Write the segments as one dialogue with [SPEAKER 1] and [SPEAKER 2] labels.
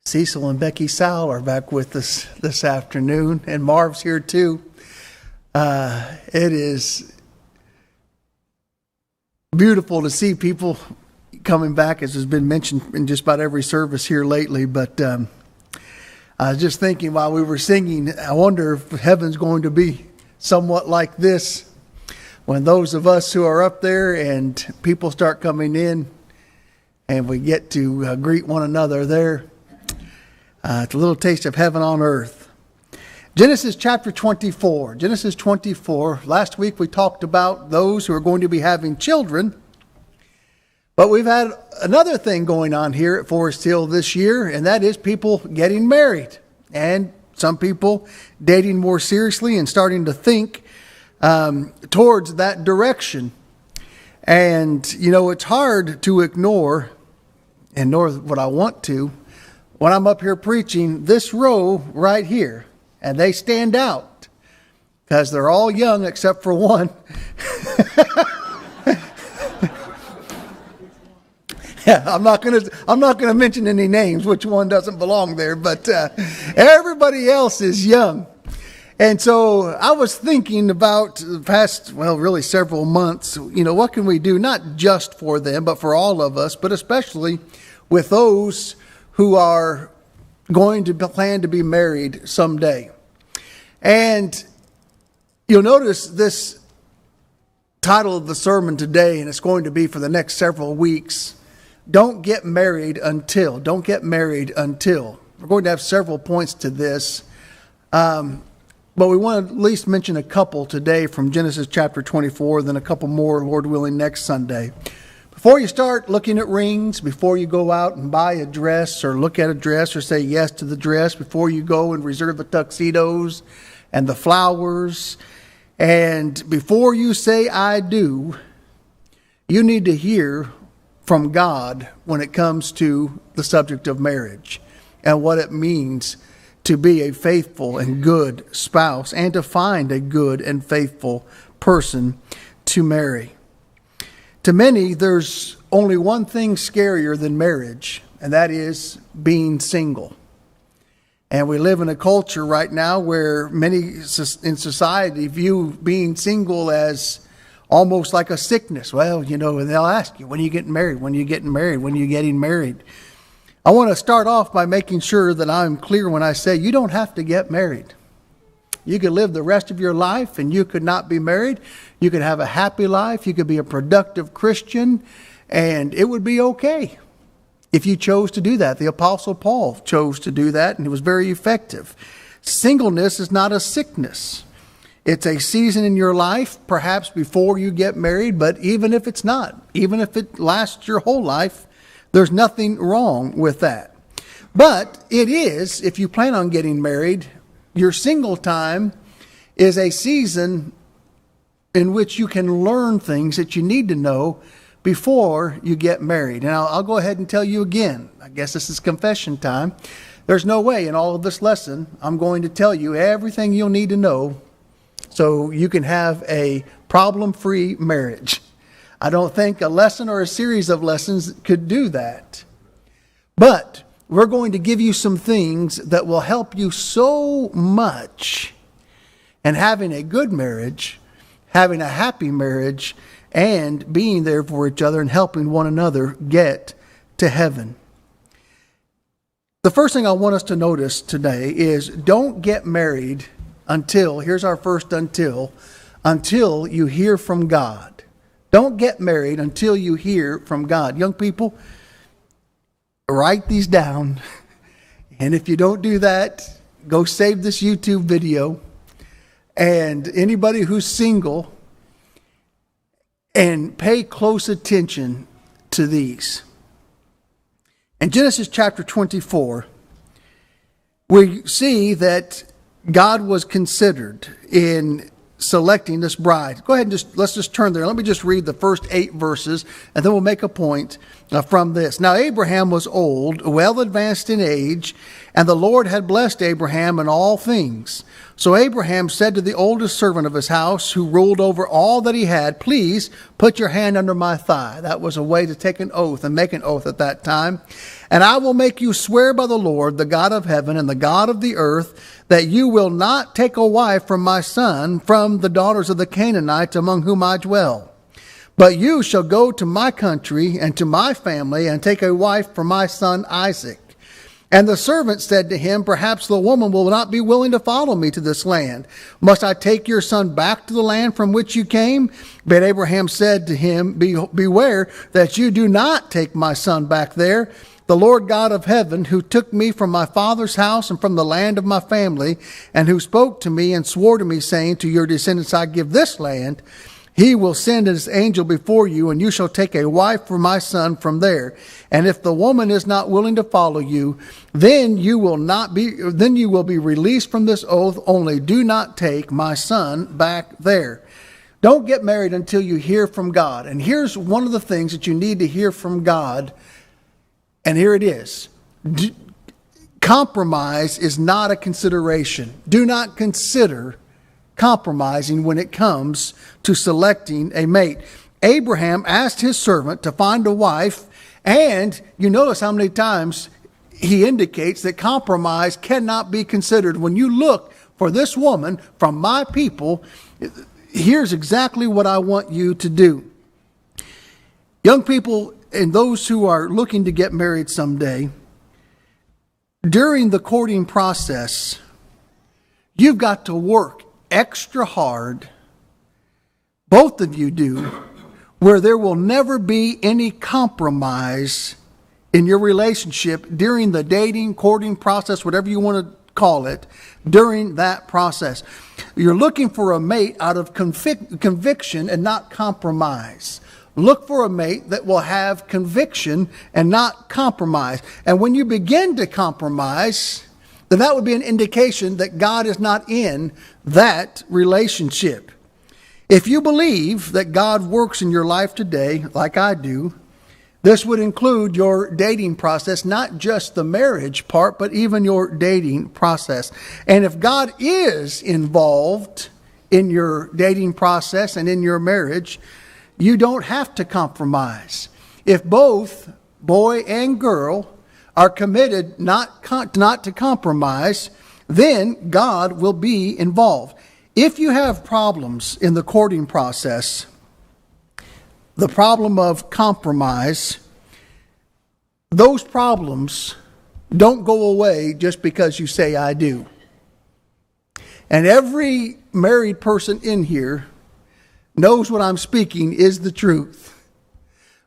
[SPEAKER 1] Cecil and Becky Sowell are back with us this afternoon, and Marv's here too. It is beautiful to see people coming back, as has been mentioned in just about every service here lately. But I was just thinking while we were singing, I wonder if heaven's going to be somewhat like this when those of us who are up there and people start coming in and we get to greet one another there. It's a little taste of heaven on earth. Genesis chapter 24. Genesis 24. Last week we talked about those who are going to be having children. But we've had another thing going on here at Forest Hill this year, and that is people getting married. And some people dating more seriously and starting to think towards that direction. And, you know, it's hard to ignore, and nor would I want to, when I'm up here preaching, this row right here, and they stand out because they're all young except for one. Yeah, I'm not gonna mention any names, which one doesn't belong there, but everybody else is young. And so I was thinking about the past, really several months, you know, what can we do, not just for them, but for all of us, but especially with those who are going to plan to be married someday. And you'll notice this title of the sermon today, and it's going to be for the next several weeks, Don't Get Married Until. Don't Get Married Until. We're going to have several points to this, but we want to at least mention a couple today from Genesis chapter 24, then a couple more, Lord willing, next Sunday. Before you start looking at rings, before you go out and buy a dress or look at a dress or say yes to the dress, before you go and reserve the tuxedos and the flowers, and before you say I do, you need to hear from God when it comes to the subject of marriage and what it means to be a faithful and good spouse and to find a good and faithful person to marry. To many, there's only one thing scarier than marriage, and that is being single. And we live in a culture right now where many in society view being single as almost like a sickness. Well, you know, and they'll ask you, when are you getting married? When are you getting married? When are you getting married? I want to start off by making sure that I'm clear when I say you don't have to get married. You could live the rest of your life and you could not be married. You could have a happy life. You could be a productive Christian, and it would be okay if you chose to do that. The Apostle Paul chose to do that, and it was very effective. Singleness is not a sickness. It's a season in your life, perhaps before you get married, but even if it's not, even if it lasts your whole life, there's nothing wrong with that. But it is, if you plan on getting married, your single time is a season in which you can learn things that you need to know before you get married. And I'll go ahead and tell you again, I guess this is confession time. There's no way in all of this lesson I'm going to tell you everything you'll need to know so you can have a problem-free marriage. I don't think a lesson or a series of lessons could do that. But we're going to give you some things that will help you so much in having a good marriage, having a happy marriage, and being there for each other and helping one another get to heaven. The first thing I want us to notice today is don't get married until, here's our first until you hear from God. Don't get married until you hear from God. Young people, write these down. And if you don't do that, go save this YouTube video. And anybody who's single, and pay close attention to these. In Genesis chapter 24, we see that God was considered in selecting this bride. Go ahead and let's just turn there. Let me just read the first 8 verses, and then we'll make a point, from this. Now Abraham was old, well advanced in age, and the Lord had blessed Abraham in all things. So Abraham said to the oldest servant of his house, who ruled over all that he had, "Please put your hand under my thigh." That was a way to take an oath and make an oath at that time. "And I will make you swear by the Lord, the God of heaven and the God of the earth, that you will not take a wife from my son, from the daughters of the Canaanites among whom I dwell. But you shall go to my country and to my family and take a wife for my son Isaac." And the servant said to him, "Perhaps the woman will not be willing to follow me to this land. Must I take your son back to the land from which you came?" But Abraham said to him, "Beware that you do not take my son back there. The Lord God of heaven, who took me from my father's house and from the land of my family, and who spoke to me and swore to me, saying, 'To your descendants I give this land,' He will send his angel before you, and you shall take a wife for my son from there. And if the woman is not willing to follow you, then you will be released from this oath. Only do not take my son back there." Don't get married until you hear from God. And here's one of the things that you need to hear from God. And here it is. Compromise is not a consideration. Do not consider compromising when it comes to selecting a mate. Abraham asked his servant to find a wife, and you notice how many times he indicates that compromise cannot be considered. When you look for this woman from my people, here's exactly what I want you to do. Young people and those who are looking to get married someday, during the courting process, you've got to work extra hard, both of you do, where there will never be any compromise in your relationship during the dating, courting process, whatever you want to call it, during that process. You're looking for a mate out of conviction and not compromise. Look for a mate that will have conviction and not compromise. And when you begin to compromise, then that would be an indication that God is not in that relationship. If you believe that God works in your life today, like I do, this would include your dating process, not just the marriage part, but even your dating process. And if God is involved in your dating process and in your marriage, you don't have to compromise. If both boy and girl are committed not to compromise, then God will be involved. If you have problems in the courting process, the problem of compromise, those problems don't go away just because you say "I do." And every married person in here knows what I'm speaking is the truth.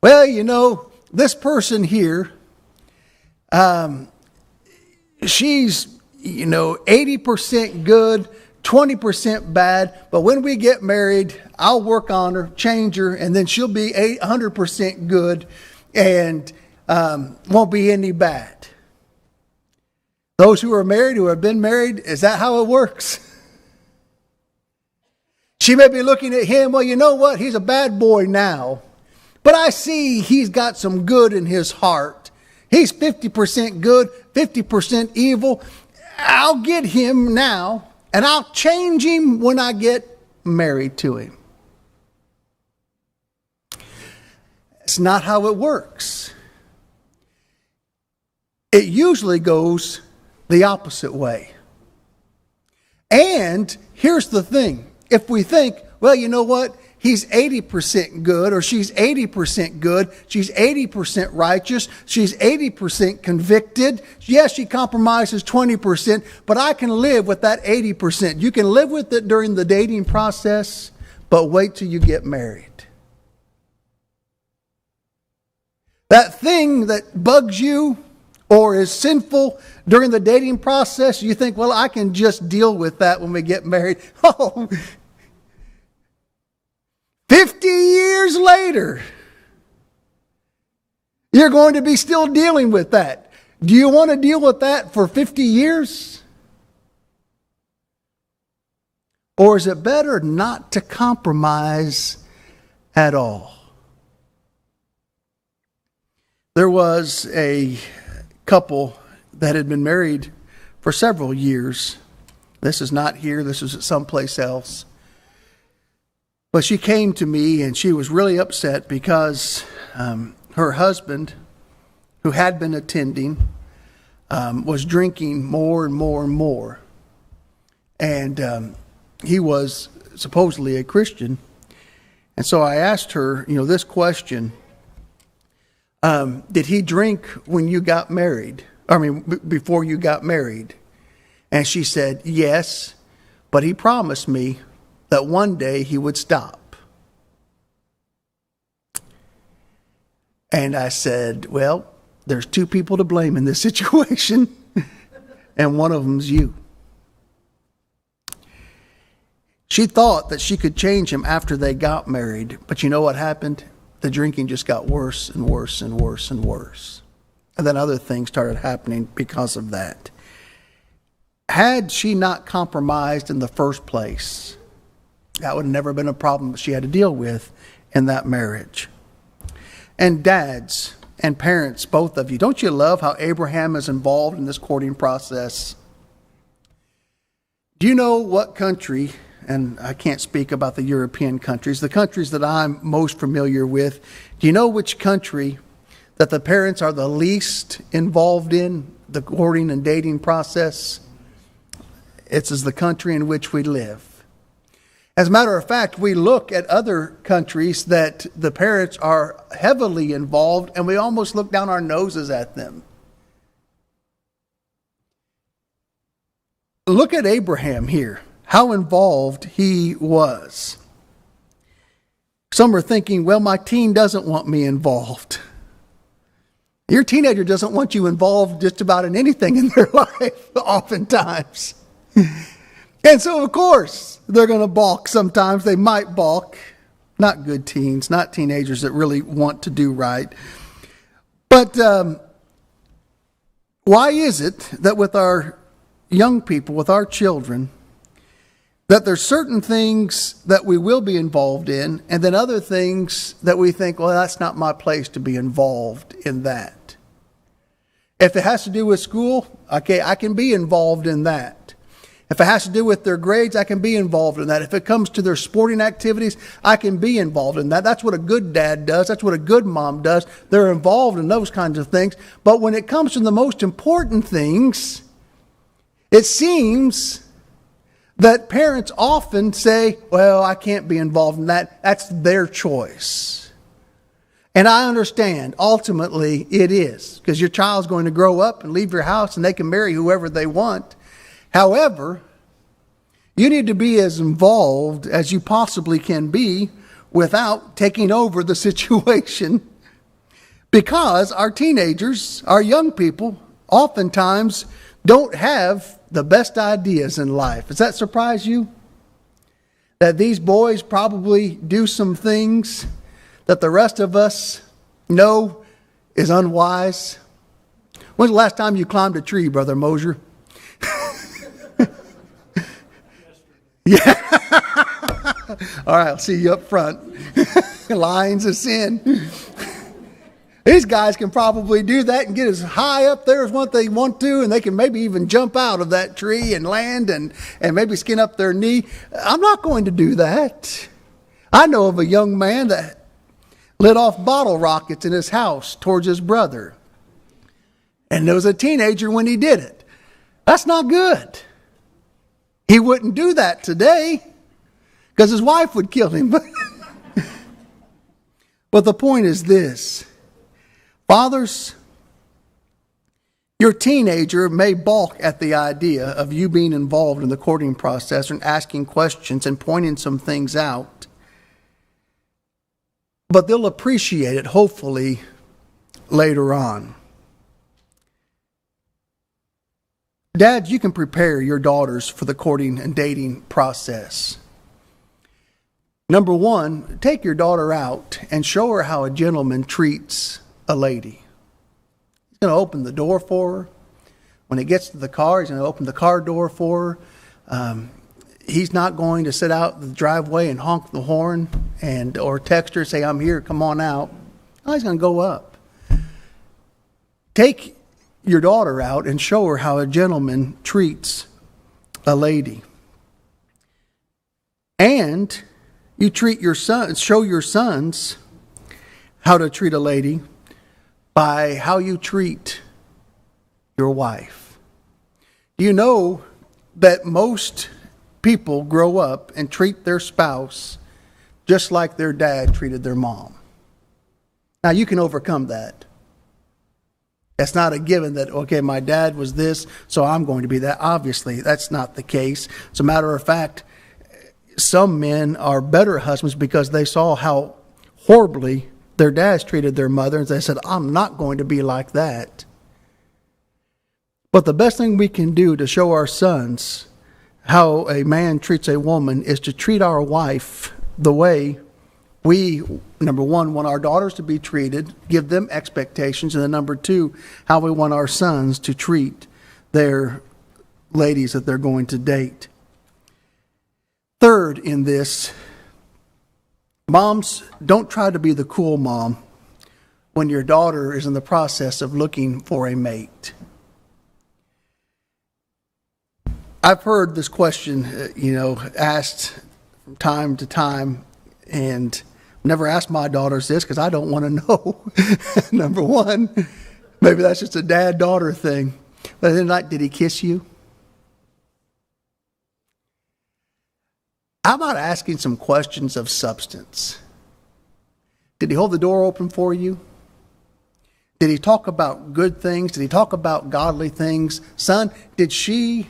[SPEAKER 1] Well, you know, this person here, she's, 80% good, 20% bad, but when we get married, I'll work on her, change her, and then she'll be 100% good and won't be any bad. Those who are married, who have been married, is that how it works? She may be looking at him, well, you know what? He's a bad boy now, but I see he's got some good in his heart. He's 50% good, 50% evil. I'll get him now, and I'll change him when I get married to him. It's not how it works. It usually goes the opposite way. And here's the thing. If we think, well, you know what? He's 80% good, or she's 80% good. She's 80% righteous. She's 80% convicted. Yes, she compromises 20%, but I can live with that 80%. You can live with it during the dating process, but wait till you get married. That thing that bugs you or is sinful during the dating process, you think, well, I can just deal with that when we get married. Oh, 50 years later, you're going to be still dealing with that. Do you want to deal with that for 50 years? Or is it better not to compromise at all? There was a couple that had been married for several years. This is not here, this is someplace else. But she came to me and she was really upset because her husband, who had been attending, was drinking more and more and more. And he was supposedly a Christian. And so I asked her, this question. Did he drink when you got married? Before you got married? And she said, yes, but he promised me that one day he would stop. And I said, well, there's two people to blame in this situation, and one of them's you. She thought that she could change him after they got married, but you know what happened? The drinking just got worse and worse and worse and worse. And then other things started happening because of that. Had she not compromised in the first place, that would have never been a problem she had to deal with in that marriage. And dads and parents, both of you, don't you love how Abraham is involved in this courting process? Do you know what country, and I can't speak about the European countries, the countries that I'm most familiar with, do you know which country that the parents are the least involved in the courting and dating process? It's the country in which we live. As a matter of fact, we look at other countries that the parents are heavily involved and we almost look down our noses at them. Look at Abraham here, how involved he was. Some are thinking, well, my teen doesn't want me involved. Your teenager doesn't want you involved just about in anything in their life, oftentimes. And so, of course, they're going to balk sometimes. They might balk. Not good teens, not teenagers that really want to do right. But why is it that with our young people, with our children, that there's certain things that we will be involved in, and then other things that we think, well, that's not my place to be involved in that. If it has to do with school, okay, I can be involved in that. If it has to do with their grades, I can be involved in that. If it comes to their sporting activities, I can be involved in that. That's what a good dad does. That's what a good mom does. They're involved in those kinds of things. But when it comes to the most important things, it seems that parents often say, well, I can't be involved in that. That's their choice. And I understand, ultimately, it is. Because your child's going to grow up and leave your house and they can marry whoever they want. However, you need to be as involved as you possibly can be without taking over the situation. Because our teenagers, our young people, oftentimes don't have the best ideas in life. Does that surprise you? That these boys probably do some things that the rest of us know is unwise. When's the last time you climbed a tree, Brother Mosier? Yeah. All right, I'll see you up front. Lines of sin. These guys can probably do that and get as high up there as what they want to, and they can maybe even jump out of that tree and land and maybe skin up their knee. I'm not going to do that. I know of a young man that lit off bottle rockets in his house towards his brother. And there was a teenager when he did it. That's not good. He wouldn't do that today because his wife would kill him. But the point is this. Fathers, your teenager may balk at the idea of you being involved in the courting process and asking questions and pointing some things out. But they'll appreciate it, hopefully, later on. Dads, you can prepare your daughters for the courting and dating process. Number one, take your daughter out and show her how a gentleman treats a lady. He's going to open the door for her. When he gets to the car, he's going to open the car door for her. He's not going to sit out the driveway and honk the horn or text her and say, I'm here, come on out. No, he's going to go up. Take your daughter out and show her how a gentleman treats a lady. And you treat your sons, show your sons how to treat a lady by how you treat your wife. You know that most people grow up and treat their spouse just like their dad treated their mom. Now, you can overcome that. It's not a given that, okay, my dad was this, so I'm going to be that. Obviously, that's not the case. As a matter of fact, some men are better husbands because they saw how horribly their dads treated their mother, and they said, I'm not going to be like that. But the best thing we can do to show our sons how a man treats a woman is to treat our wife the way we, number one, want our daughters to be treated, give them expectations, and then number two, how we want our sons to treat their ladies that they're going to date. Third in this, moms, don't try to be the cool mom when your daughter is in the process of looking for a mate. I've heard this question, asked from time to time, and never asked my daughters this because I don't want to know. Number one, maybe that's just a dad-daughter thing. But then, did he kiss you? How about asking some questions of substance? Did he hold the door open for you? Did he talk about good things? Did he talk about godly things? Son, did she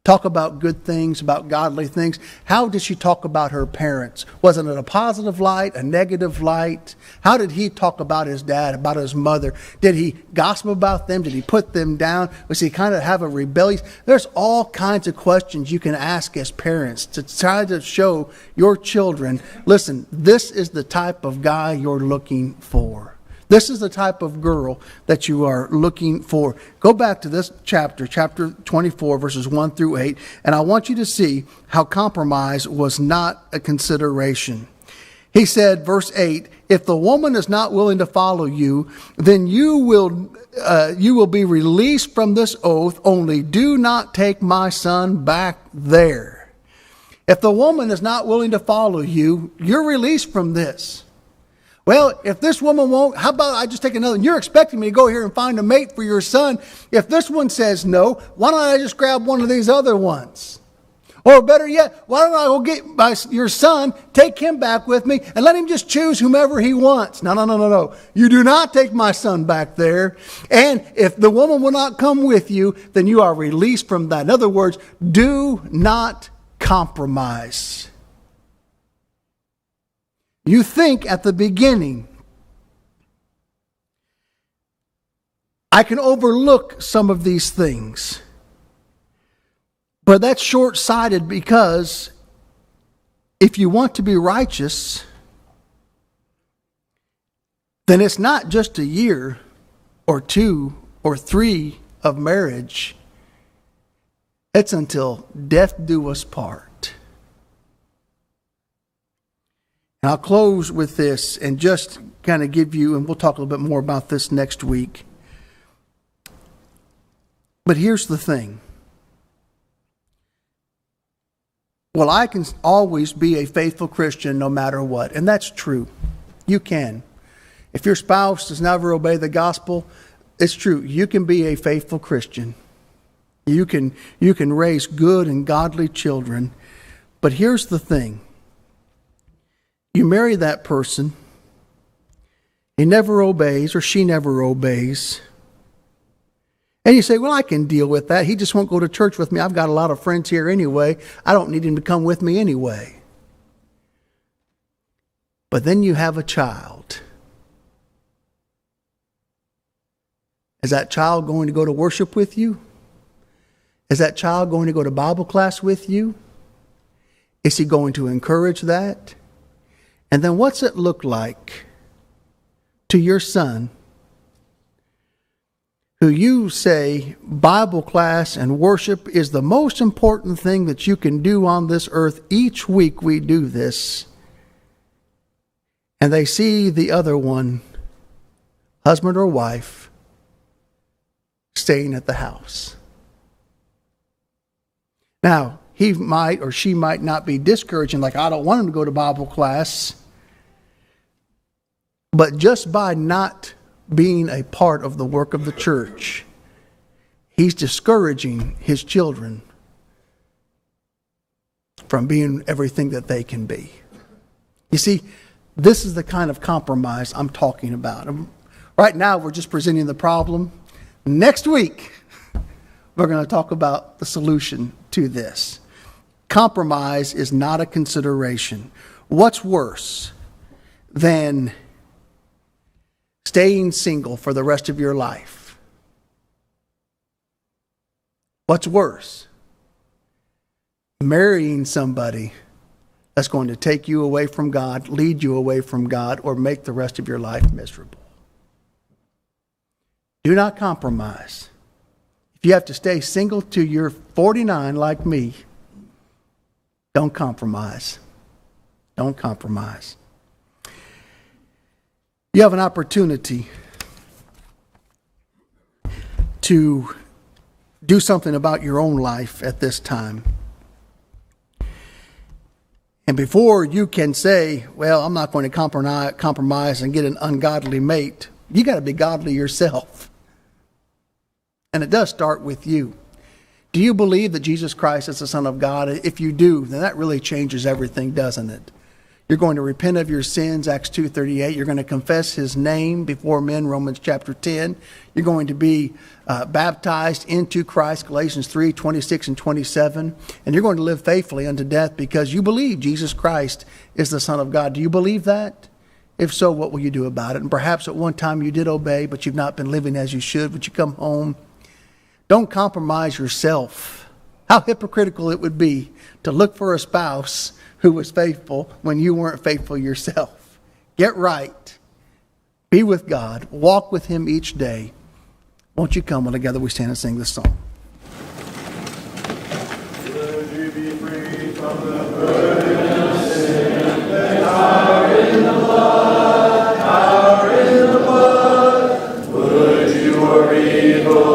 [SPEAKER 1] talk about good things, about godly things? How did she talk about her parents? Was it in a positive light, a negative light? How did he talk about his dad, about his mother? Did he gossip about them? Did he put them down? Was he kind of have a rebellion? There's all kinds of questions you can ask as parents to try to show your children, listen, this is the type of guy you're looking for. This is the type of girl that you are looking for. Go back to this chapter 24, verses 1 through 8, and I want you to see how compromise was not a consideration. He said, verse 8, if the woman is not willing to follow you, then you will be released from this oath, only do not take my son back there. If the woman is not willing to follow you, you're released from this. Well, if this woman won't, how about I just take another? You're expecting me to go here and find a mate for your son. If this one says no, why don't I just grab one of these other ones? Or better yet, why don't I go get your son, take him back with me, and let him just choose whomever he wants? No. You do not take my son back there. And if the woman will not come with you, then you are released from that. In other words, do not compromise. You think at the beginning, I can overlook some of these things. But that's short-sighted because if you want to be righteous, then it's not just a year or 2 or 3 of marriage. It's until death do us part. And I'll close with this and just kind of give you, and we'll talk a little bit more about this next week. But here's the thing. Well, I can always be a faithful Christian no matter what. And that's true. You can. If your spouse does never obey the gospel, it's true. You can be a faithful Christian. You can raise good and godly children. But here's the thing. You marry that person, he never obeys or she never obeys. And you say, well, I can deal with that. He just won't go to church with me. I've got a lot of friends here anyway. I don't need him to come with me anyway. But then you have a child. Is that child going to go to worship with you? Is that child going to go to Bible class with you? Is he going to encourage that? And then what's it look like to your son who you say Bible class and worship is the most important thing that you can do on this earth? Each week we do this. And they see the other one, husband or wife, staying at the house. Now, he might or she might not be discouraging, like, I don't want him to go to Bible class. But just by not being a part of the work of the church, he's discouraging his children from being everything that they can be. You see, this is the kind of compromise I'm talking about. Right now, we're just presenting the problem. Next week, we're going to talk about the solution to this. Compromise is not a consideration. What's worse than staying single for the rest of your life? What's worse? Marrying somebody that's going to take you away from God, lead you away from God, or make the rest of your life miserable. Do not compromise. If you have to stay single till you're 49 like me, don't compromise. Don't compromise. You have an opportunity to do something about your own life at this time. And before you can say, well, I'm not going to compromise and get an ungodly mate, you got to be godly yourself. And it does start with you. Do you believe that Jesus Christ is the Son of God? If you do, then that really changes everything, doesn't it? You're going to repent of your sins, Acts 2:38. You're going to confess his name before men, Romans chapter 10. You're going to be baptized into Christ, Galatians 3:26 and 27. And you're going to live faithfully unto death because you believe Jesus Christ is the Son of God. Do you believe that? If so, what will you do about it? And perhaps at one time you did obey, but you've not been living as you should. Would you come home? Don't compromise yourself. How hypocritical it would be to look for a spouse who was faithful when you weren't faithful yourself. Get right. Be with God. Walk with him each day. Won't you come? Well, together we stand and sing this song.
[SPEAKER 2] Should you be free from the burden